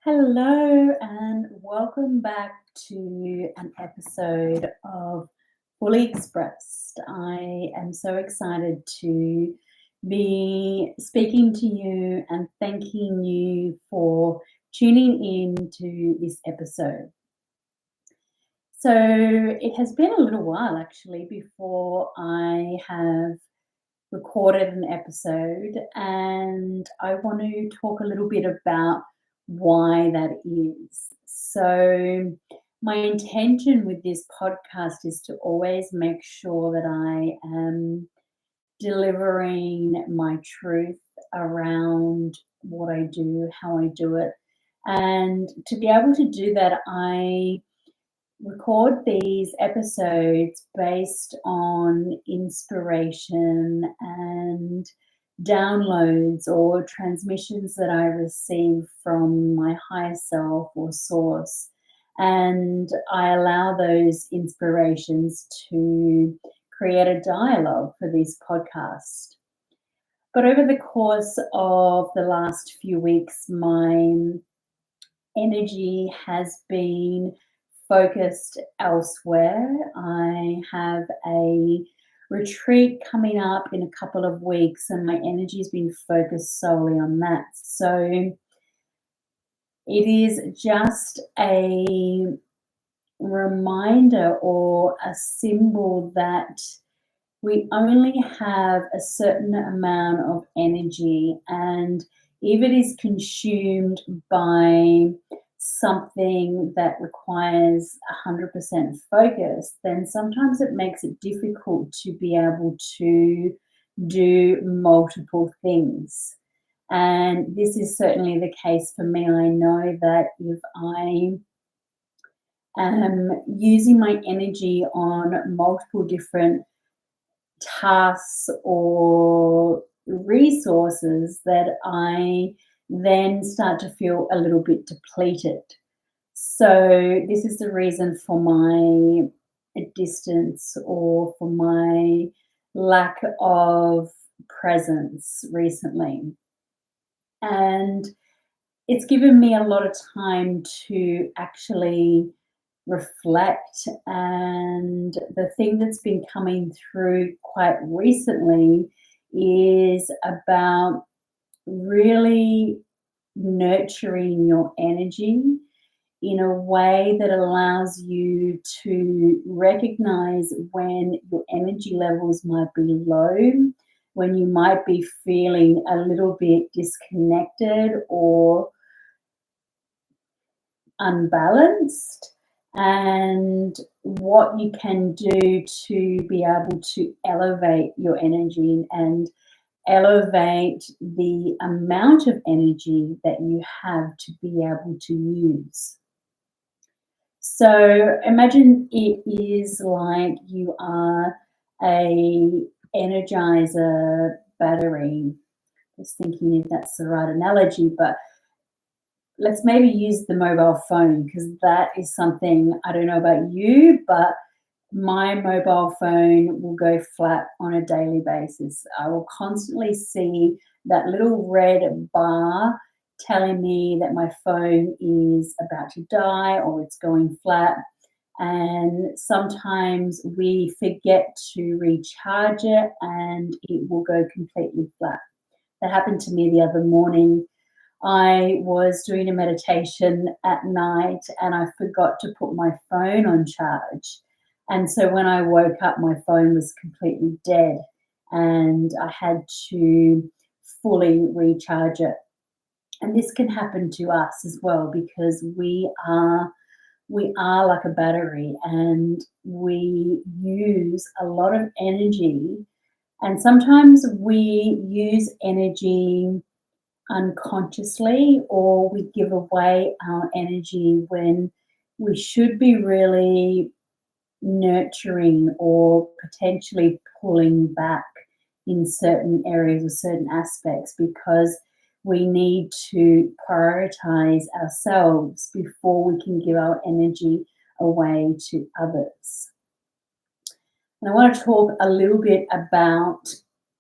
Hello, and welcome back to an episode of Fully Expressed. I am so excited to be speaking to you and thanking you for tuning in to this episode. So, it has been a little while actually before I have recorded an episode, and I want to talk a little bit about why that is. So, my intention with this podcast is to always make sure that I am delivering my truth around what I do, how I do it. And to be able to do that, I record these episodes based on inspiration and downloads or transmissions that I receive from my higher self or source. And I allow those inspirations to create a dialogue for this podcast. But over the course of the last few weeks, my energy has been focused elsewhere. I have a retreat coming up in a couple of weeks, and my energy has been focused solely on that. So it is just a reminder or a symbol that we only have a certain amount of energy, and if it is consumed by something that requires 100% focus, then sometimes it makes it difficult to be able to do multiple things. And this is certainly the case for me. I know that if I am using my energy on multiple different tasks or resources, that I then start to feel a little bit depleted. So, this is the reason for my distance or for my lack of presence recently. And it's given me a lot of time to actually reflect. And the thing that's been coming through quite recently is about really nurturing your energy in a way that allows you to recognize when your energy levels might be low, when you might be feeling a little bit disconnected or unbalanced, and what you can do to be able to elevate your energy and elevate the amount of energy that you have to be able to use. So imagine it is like you are a energizer battery. Just thinking if that's the right analogy, but let's maybe use the mobile phone, because that is something, I don't know about you, but my mobile phone will go flat on a daily basis. I will constantly see that little red bar telling me that my phone is about to die or it's going flat. And sometimes we forget to recharge it and it will go completely flat. That happened to me the other morning. I was doing a meditation at night and I forgot to put my phone on charge. And so when I woke up, my phone was completely dead and I had to fully recharge it. And this can happen to us as well, because we are like a battery and we use a lot of energy, and sometimes we use energy unconsciously, or we give away our energy when we should be really nurturing or potentially pulling back in certain areas or certain aspects, because we need to prioritize ourselves before we can give our energy away to others. And I want to talk a little bit about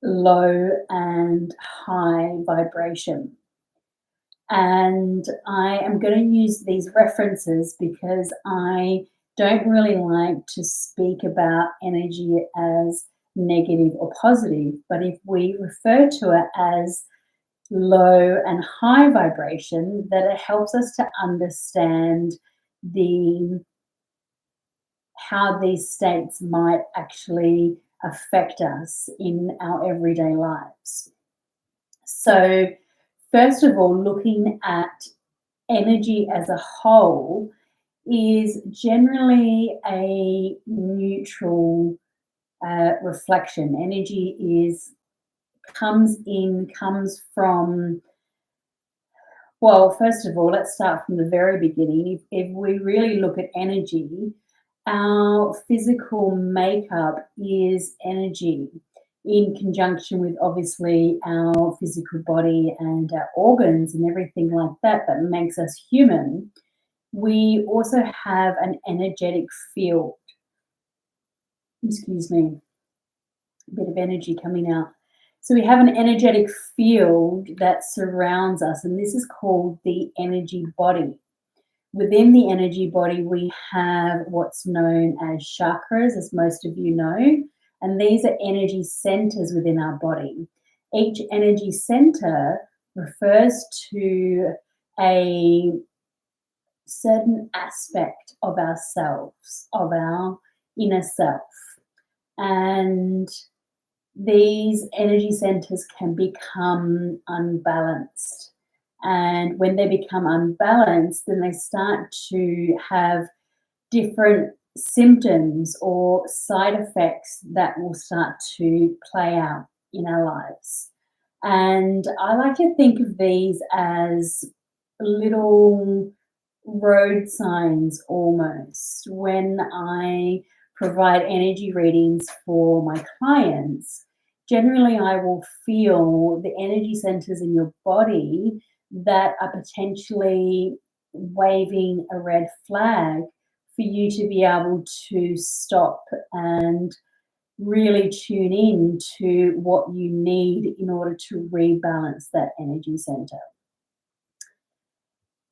low and high vibration. And I am going to use these references because I don't really like to speak about energy as negative or positive, but if we refer to it as low and high vibration, that it helps us to understand the how these states might actually affect us in our everyday lives. So, first of all, looking at energy as a whole is generally a neutral reflection. Energy comes from, well, first of all, let's start from the very beginning. If we really look at energy, our physical makeup is energy in conjunction with obviously our physical body and our organs and everything like that that makes us human. We also have an energetic field. Excuse me, a bit of energy coming out. So we have an energetic field that surrounds us, and this is called the energy body. Within the energy body, we have what's known as chakras, as most of you know, and these are energy centers within our body. Each energy center refers to a certain aspect of ourselves, of our inner self. And these energy centers can become unbalanced. And when they become unbalanced, then they start to have different symptoms or side effects that will start to play out in our lives. And I like to think of these as little road signs almost. When I provide energy readings for my clients, generally I will feel the energy centers in your body that are potentially waving a red flag for you to be able to stop and really tune in to what you need in order to rebalance that energy center.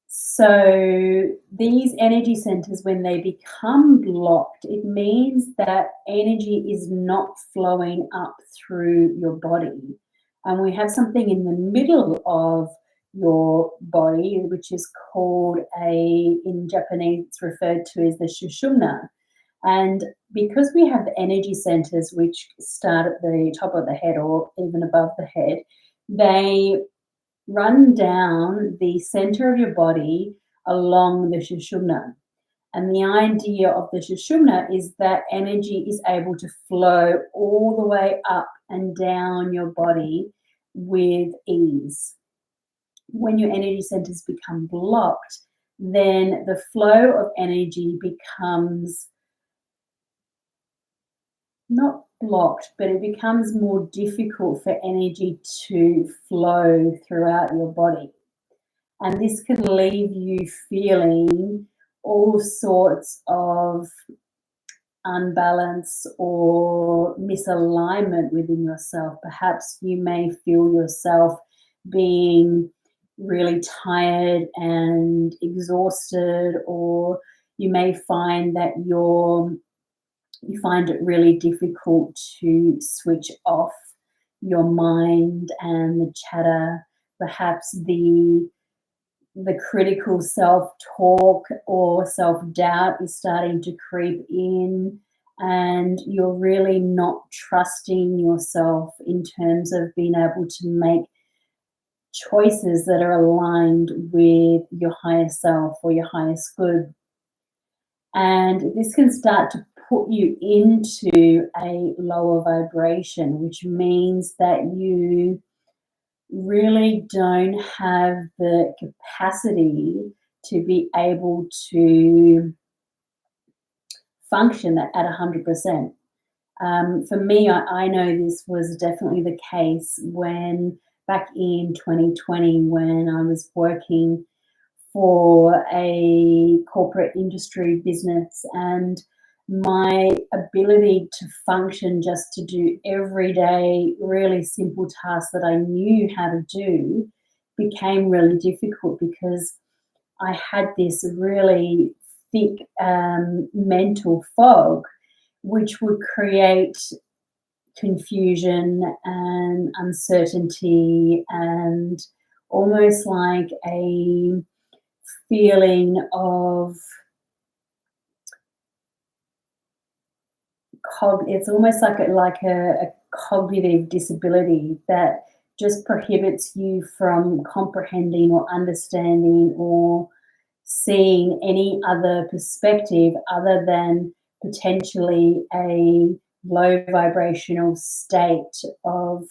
So these energy centers, when they become blocked, it means that energy is not flowing up through your body. And we have something in the middle of your body, which is called in Japanese, it's referred to as the Shushumna. And because we have the energy centers which start at the top of the head or even above the head, they run down the center of your body along the Shushumna. And the idea of the Shushumna is that energy is able to flow all the way up and down your body with ease. When your energy centers become blocked, then the flow of energy becomes not blocked, but it becomes more difficult for energy to flow throughout your body. And this can leave you feeling all sorts of unbalance or misalignment within yourself. Perhaps you may feel yourself being really tired and exhausted, or you may find that you find it really difficult to switch off your mind and the chatter. Perhaps the critical self-talk or self-doubt is starting to creep in, and you're really not trusting yourself in terms of being able to make choices that are aligned with your higher self or your highest good. And this can start to put you into a lower vibration, which means that you really don't have the capacity to be able to function at 100%. For me, I know this was definitely the case when back in 2020, when I was working for a corporate industry business, and my ability to function just to do everyday really simple tasks that I knew how to do became really difficult because I had this really thick mental fog, which would create confusion and uncertainty and almost like a feeling of it's almost like a cognitive disability that just prohibits you from comprehending or understanding or seeing any other perspective other than potentially a low vibrational state of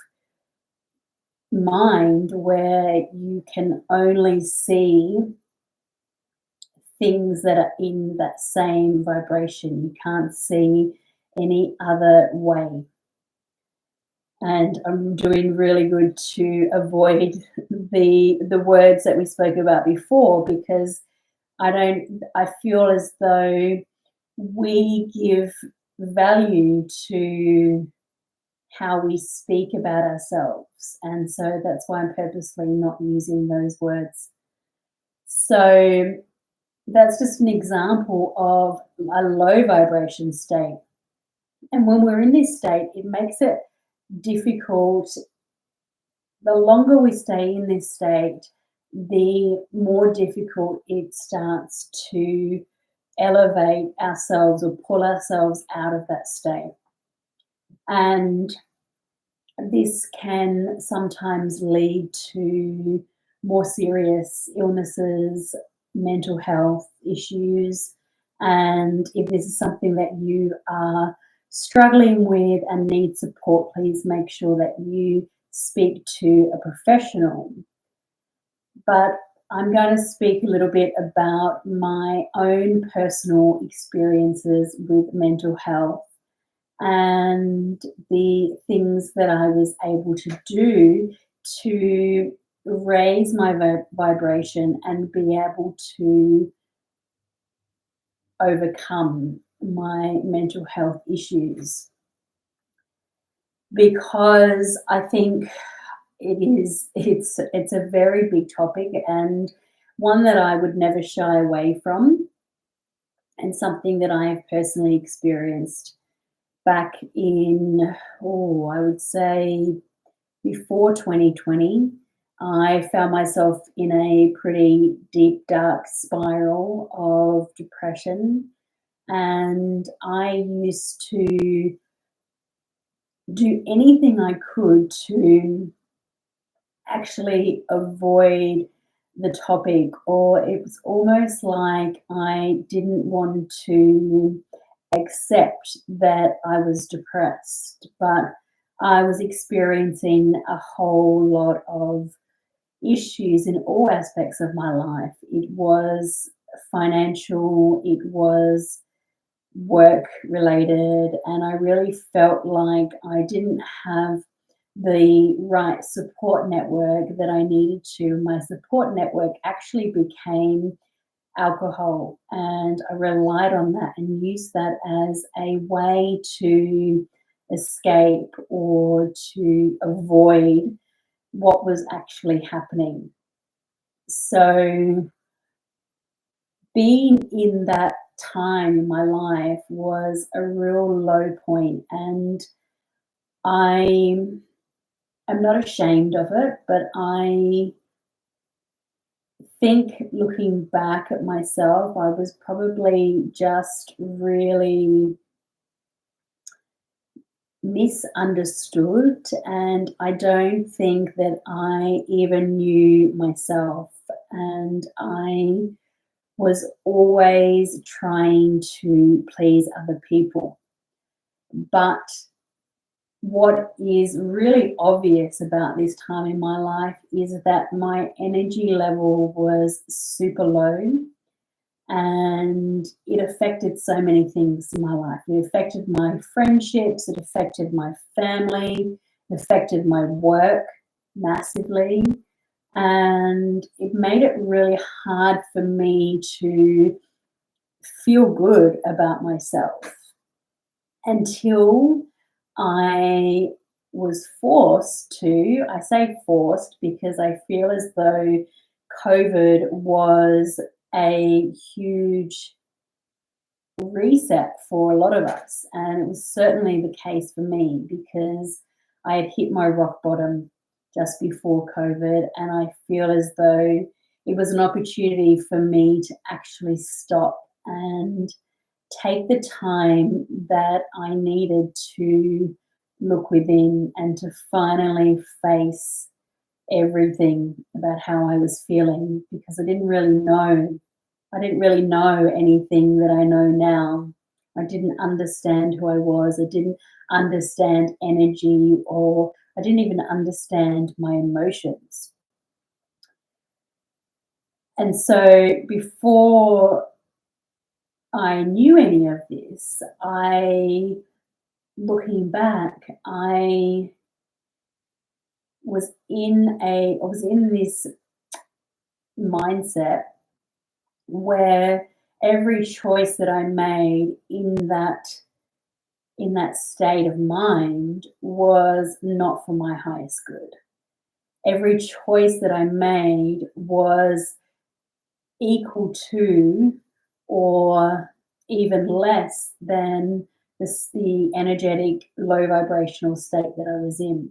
mind where you can only see things that are in that same vibration. You can't see any other way. And I'm doing really good to avoid the words that we spoke about before, because I feel as though we give value to how we speak about ourselves. And so that's why I'm purposely not using those words. So that's just an example of a low vibration state. And when we're in this state, it makes it difficult. The longer we stay in this state, the more difficult it starts to elevate ourselves or pull ourselves out of that state. And this can sometimes lead to more serious illnesses, mental health issues. And if this is something that you are struggling with and need support, please make sure that you speak to a professional. But I'm going to speak a little bit about my own personal experiences with mental health and the things that I was able to do to raise my vibration and be able to overcome my mental health issues. Because I think it's a very big topic and one that I would never shy away from, and something that I have personally experienced back in, I would say before 2020. I found myself in a pretty deep, dark spiral of depression, and I used to do anything I could to actually avoid the topic, or it was almost like I didn't want to accept that I was depressed, but I was experiencing a whole lot of issues in all aspects of my life. It was financial, it was work related, and I really felt like I didn't have the right support network that I needed to. My support network actually became alcohol, and I relied on that and used that as a way to escape or to avoid what was actually happening. So being in that time in my life was a real low point, and I'm not ashamed of it, but I think looking back at myself, I was probably just really misunderstood, and I don't think that I even knew myself, and I was always trying to please other people. But what is really obvious about this time in my life is that my energy level was super low, and it affected so many things in my life. It affected my friendships, it affected my family, it affected my work massively, and it made it really hard for me to feel good about myself until I was forced to, I say forced because I feel as though COVID was a huge reset for a lot of us. And it was certainly the case for me because I had hit my rock bottom just before COVID. And I feel as though it was an opportunity for me to actually stop and take the time that I needed to look within and to finally face everything about how I was feeling because I didn't really know anything that I know now. I didn't understand who I was. I didn't understand energy, or I didn't even understand my emotions. And so before I knew any of this, looking back, I was in this mindset where every choice that I made in that state of mind was not for my highest good. Every choice that I made was equal to or even less than the energetic low vibrational state that I was in.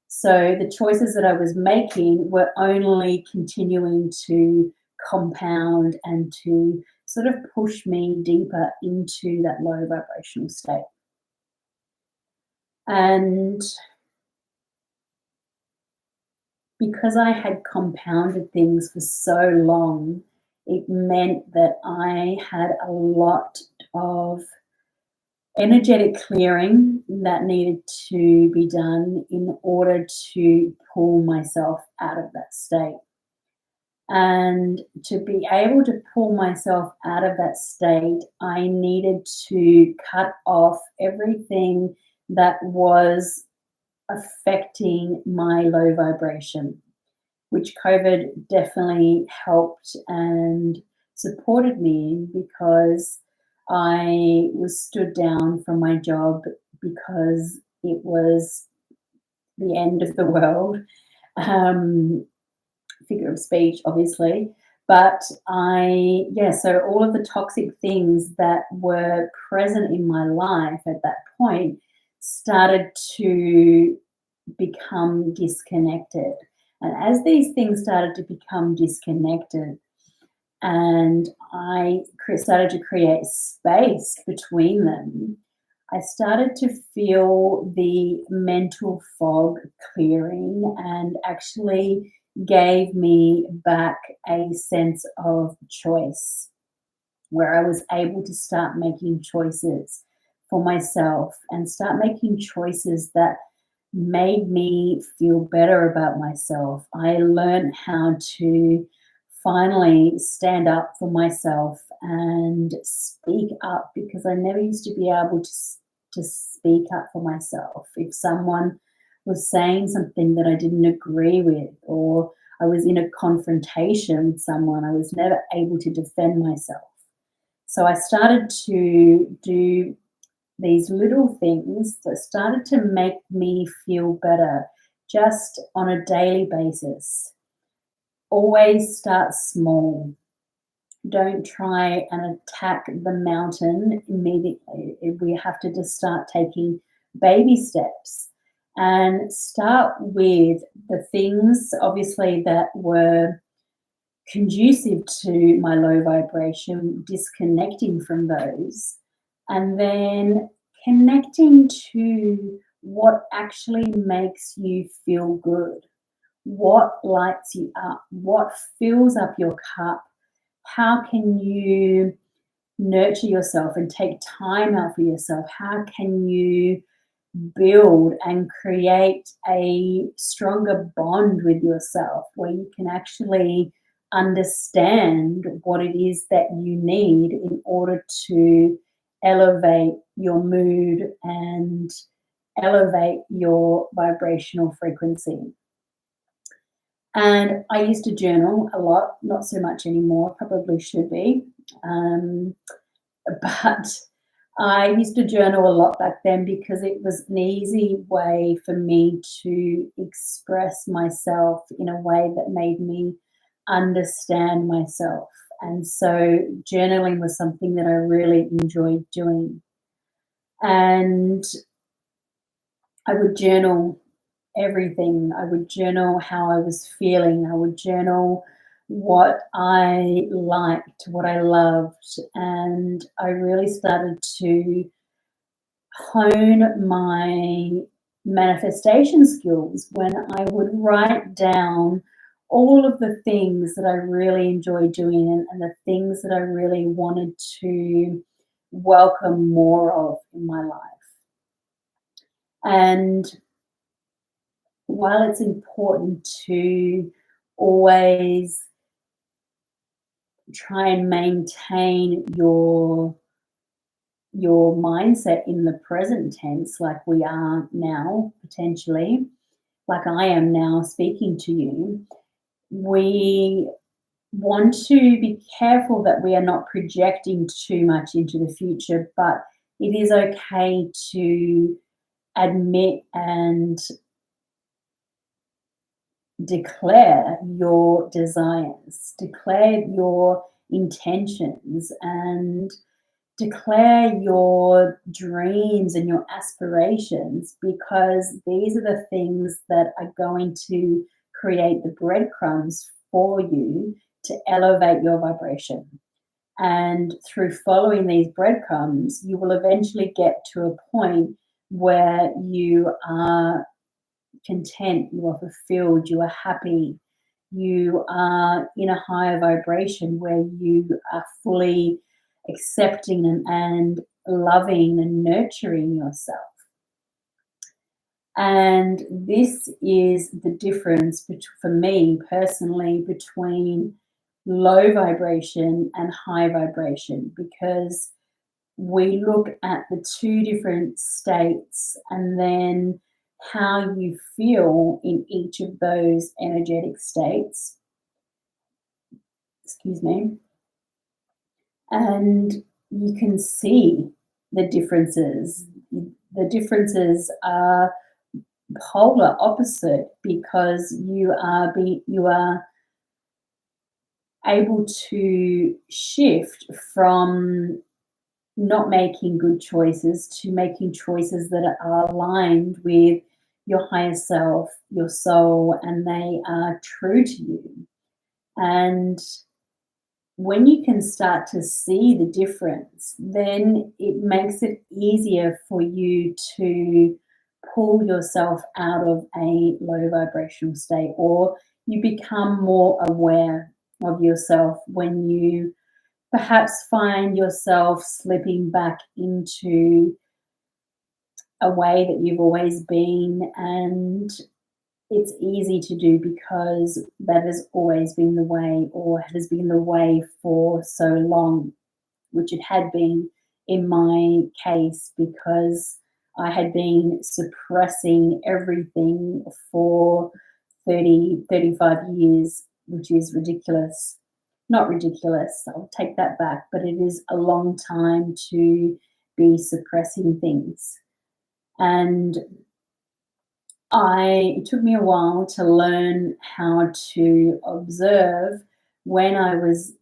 So the choices that I was making were only continuing to compound and to sort of push me deeper into that low vibrational state. And because I had compounded things for so long, it meant that I had a lot of energetic clearing that needed to be done in order to pull myself out of that state. And to be able to pull myself out of that state, I needed to cut off everything that was affecting my low vibration, which COVID definitely helped and supported me in because I was stood down from my job because it was the end of the world. Figure of speech, obviously. But so all of the toxic things that were present in my life at that point started to become disconnected. And as these things started to become disconnected, and I started to create space between them, I started to feel the mental fog clearing and actually gave me back a sense of choice where I was able to start making choices for myself and start making choices that made me feel better about myself. I learned how to finally stand up for myself and speak up because I never used to be able to speak up for myself. If someone was saying something that I didn't agree with, or I was in a confrontation with someone, I was never able to defend myself. So I started to do these little things that started to make me feel better just on a daily basis. Always start small. Don't try and attack the mountain immediately. We have to just start taking baby steps and start with the things, obviously, that were conducive to my low vibration, disconnecting from those, and then connecting to what actually makes you feel good, what lights you up, what fills up your cup. How can you nurture yourself and take time out for yourself? How can you build and create a stronger bond with yourself where you can actually understand what it is that you need in order to elevate your mood and elevate your vibrational frequency? And I used to journal a lot, not so much anymore, probably should be. But I used to journal a lot back then because it was an easy way for me to express myself in a way that made me understand myself. And so journaling was something that I really enjoyed doing. And I would journal everything. I would journal how I was feeling. I would journal what I liked, what I loved. And I really started to hone my manifestation skills when I would write down all of the things that I really enjoy doing and the things that I really wanted to welcome more of in my life. And while it's important to always try and maintain your mindset in the present tense, like we are now, potentially, like I am now speaking to you, we want to be careful that we are not projecting too much into the future, but it is okay to admit and declare your desires, declare your intentions, and declare your dreams and your aspirations, because these are the things that are going to create the breadcrumbs for you to elevate your vibration. And through following these breadcrumbs, you will eventually get to a point where you are content, you are fulfilled, you are happy, you are in a higher vibration where you are fully accepting and loving and nurturing yourself. And this is the difference for me personally between low vibration and high vibration, because we look at the two different states and then how you feel in each of those energetic states. Excuse me. And you can see the differences. The differences are polar opposite, because you are able to shift from not making good choices to making choices that are aligned with your higher self, your soul, and they are true to you. And when you can start to see the difference, then it makes it easier for you to pull yourself out of a low vibrational state, or you become more aware of yourself when you perhaps find yourself slipping back into a way that you've always been. And it's easy to do because that has always been the way, or has been the way for so long, which it had been in my case, because I had been suppressing everything for 30, 35 years, which is ridiculous. Not ridiculous, I'll take that back, but it is a long time to be suppressing things. And it took me a while to learn how to observe when I was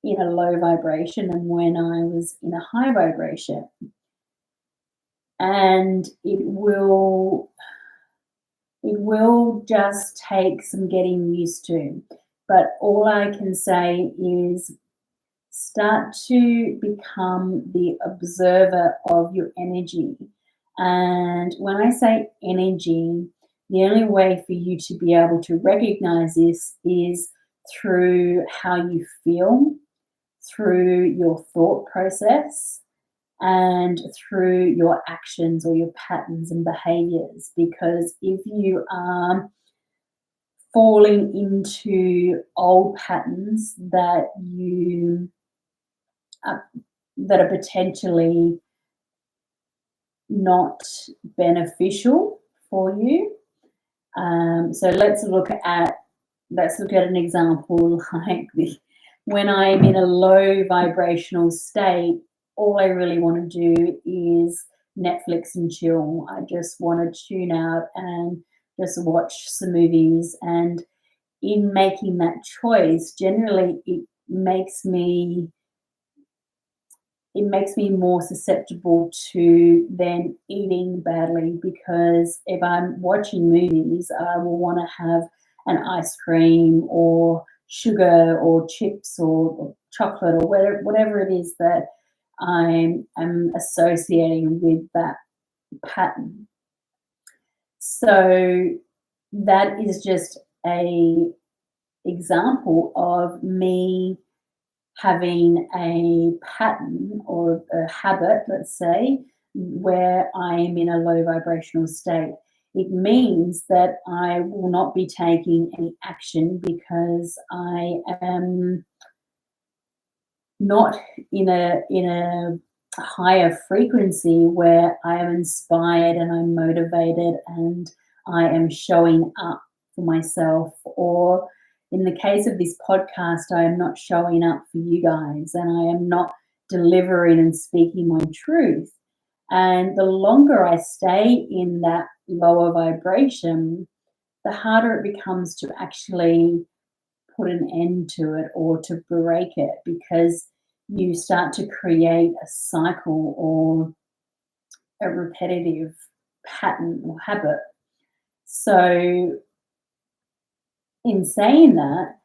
in a low vibration and when I was in a high vibration. And it will just take some getting used to. But all I can say is start to become the observer of your energy. And when I say energy, the only way for you to be able to recognize this is through how you feel, through your thought process, and through your actions or your patterns and behaviors. Because if you are falling into old patterns that that are potentially not beneficial for you. So let's look at an example like this. When I'm in a low vibrational state, all I really want to do is Netflix and chill. I just want to tune out and just watch some movies. And in making that choice, generally it makes me more susceptible to then eating badly, because if I'm watching movies, I will want to have an ice cream or sugar or chips or chocolate or whatever it is that I am associating with that pattern. So that is just a example of me having a pattern or a habit, let's say, where I am in a low vibrational state. It means that I will not be taking any action because I am not in a higher frequency where I am inspired and I'm motivated and I am showing up for myself. Or in the case of this podcast, I am not showing up for you guys and I am not delivering and speaking my truth. And the longer I stay in that lower vibration, the harder it becomes to actually put an end to it or to break it, because you start to create a cycle or a repetitive pattern or habit. So, in saying that,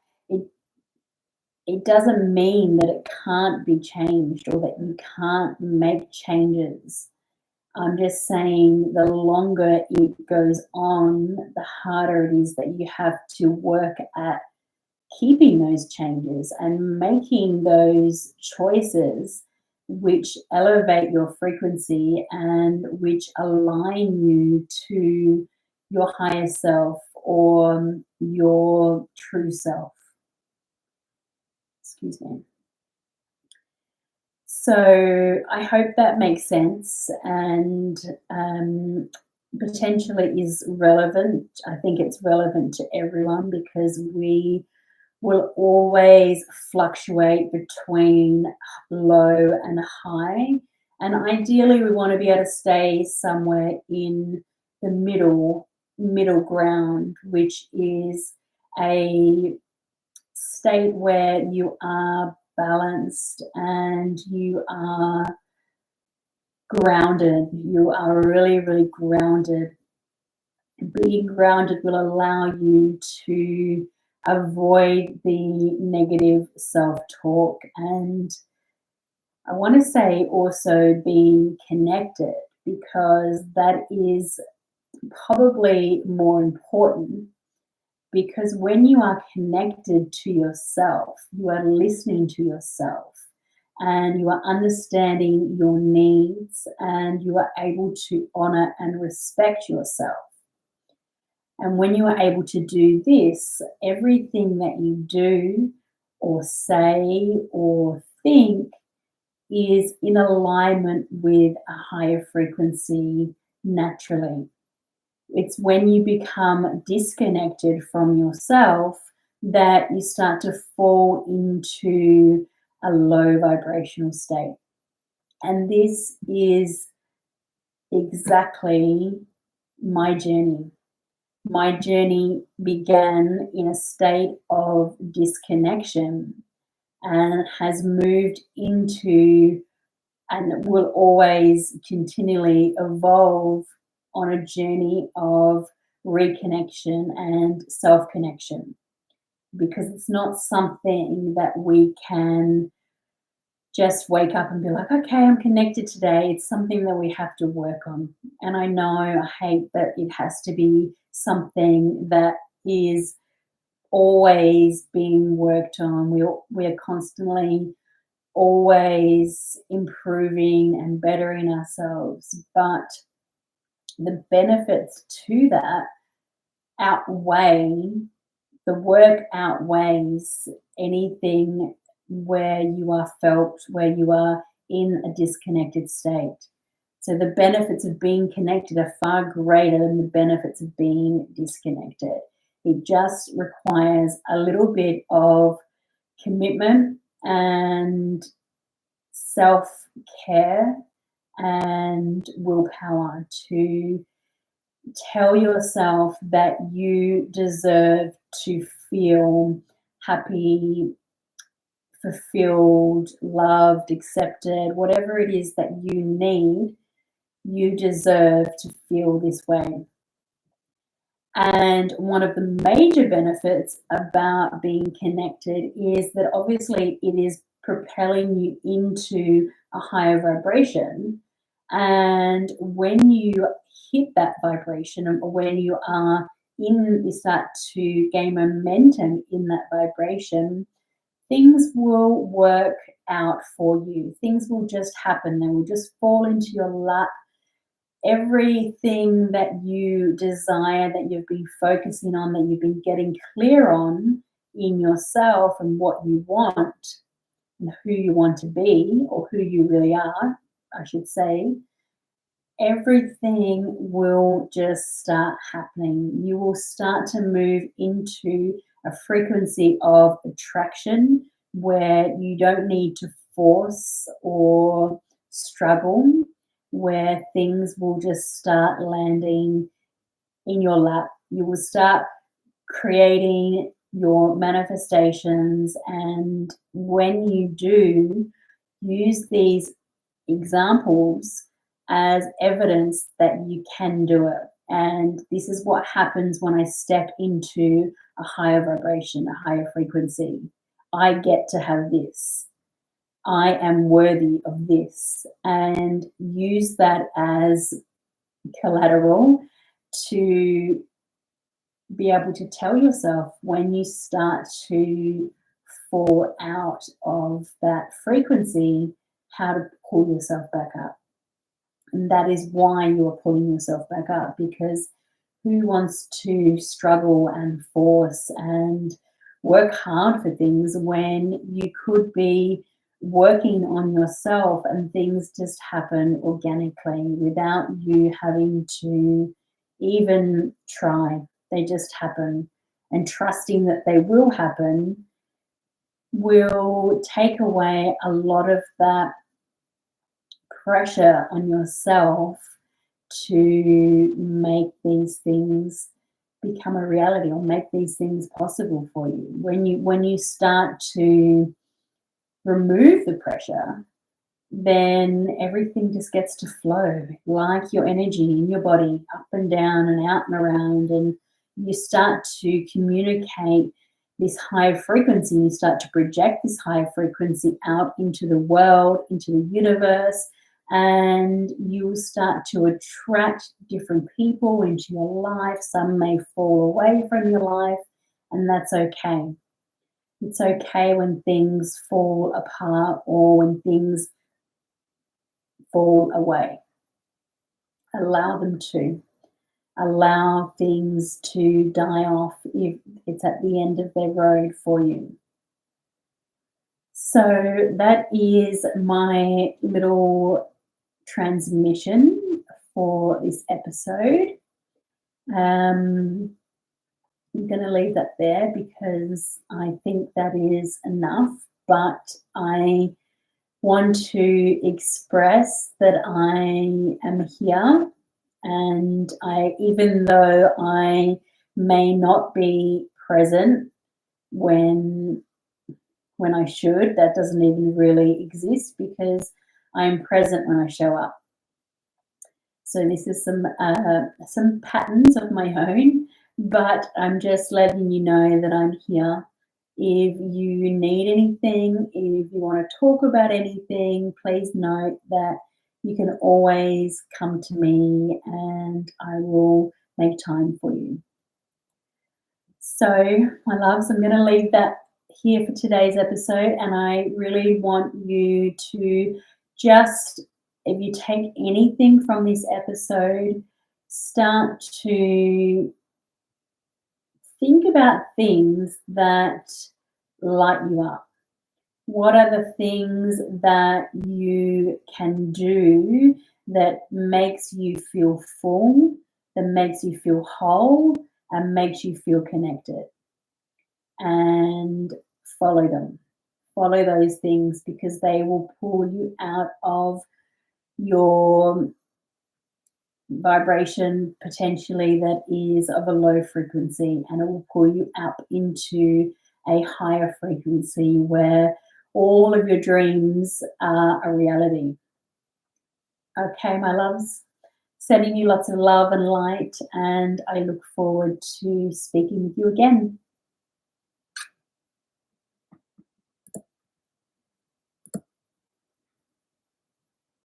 it doesn't mean that it can't be changed or that you can't make changes. I'm just saying the longer it goes on, the harder it is that you have to work at keeping those changes and making those choices which elevate your frequency and which align you to your higher self or your true self. Excuse me. So I hope that makes sense and potentially is relevant. I think it's relevant to everyone because we will always fluctuate between low and high. And ideally, we want to be able to stay somewhere in the middle ground, which is a state where you are balanced and you are grounded. You are really, really grounded. Being grounded will allow you to avoid the negative self-talk, and I want to say also being connected, because that is probably more important, because when you are connected to yourself, you are listening to yourself and you are understanding your needs and you are able to honor and respect yourself. And when you are able to do this, everything that you do or say or think is in alignment with a higher frequency naturally. It's when you become disconnected from yourself that you start to fall into a low vibrational state. And this is exactly my journey. My journey began in a state of disconnection and has moved into and will always continually evolve on a journey of reconnection and self-connection, because it's not something that we can just wake up and be like, okay, I'm connected today. It's something that we have to work on. And I know I hate that it has to be something that is always being worked on. We're constantly always improving and bettering ourselves. But the benefits to that outweigh, the work outweighs anything where you are in a disconnected state. So the benefits of being connected are far greater than the benefits of being disconnected. It just requires a little bit of commitment and self-care and willpower to tell yourself that you deserve to feel happy, fulfilled, loved, accepted, whatever it is that you need, you deserve to feel this way. And one of the major benefits about being connected is that obviously it is propelling you into a higher vibration. And when you hit that vibration, or when you are in, you start to gain momentum in that vibration, things will work out for you. Things will just happen. They will just fall into your lap. Everything that you desire, that you've been focusing on, that you've been getting clear on in yourself and what you want and who you want to be, or who you really are, I should say, everything will just start happening. You will start to move into a frequency of attraction where you don't need to force or struggle, where things will just start landing in your lap. You will start creating your manifestations, and when you do, use these examples as evidence that you can do it. And this is what happens when I step into a higher vibration, a higher frequency. I get to have this. I am worthy of this, and use that as collateral to be able to tell yourself when you start to fall out of that frequency, how to pull yourself back up. And that is why you're pulling yourself back up, because who wants to struggle and force and work hard for things when you could be working on yourself and things just happen organically without you having to even try? They just happen. And trusting that they will happen will take away a lot of that pressure on yourself to make these things become a reality, or make these things possible for you. When you start to remove the pressure, then everything just gets to flow, like your energy in your body, up and down and out and around, and you start to communicate this high frequency. You start to project this high frequency out into the world, into the universe, and you will start to attract different people into your life. Some may fall away from your life, and that's okay. It's okay when things fall apart or when things fall away. Allow them to. Allow things to die off if it's at the end of their road for you. So that is my little transmission for this episode. I'm going to leave that there because I think that is enough, but I want to express that I am here, and even though I may not be present when I should, that doesn't even really exist, because I'm present when I show up. So this is some patterns of my own, but I'm just letting you know that I'm here. If you need anything, if you want to talk about anything, please note that you can always come to me and I will make time for you. So, my loves, I'm going to leave that here for today's episode, and I really want you to just, if you take anything from this episode, start to think about things that light you up. What are the things that you can do that makes you feel full, that makes you feel whole, and makes you feel connected? And follow them. follow those things because they will pull you out of your vibration potentially that is of a low frequency, and it will pull you up into a higher frequency where all of your dreams are a reality. Okay, my loves, sending you lots of love and light, and I look forward to speaking with you again.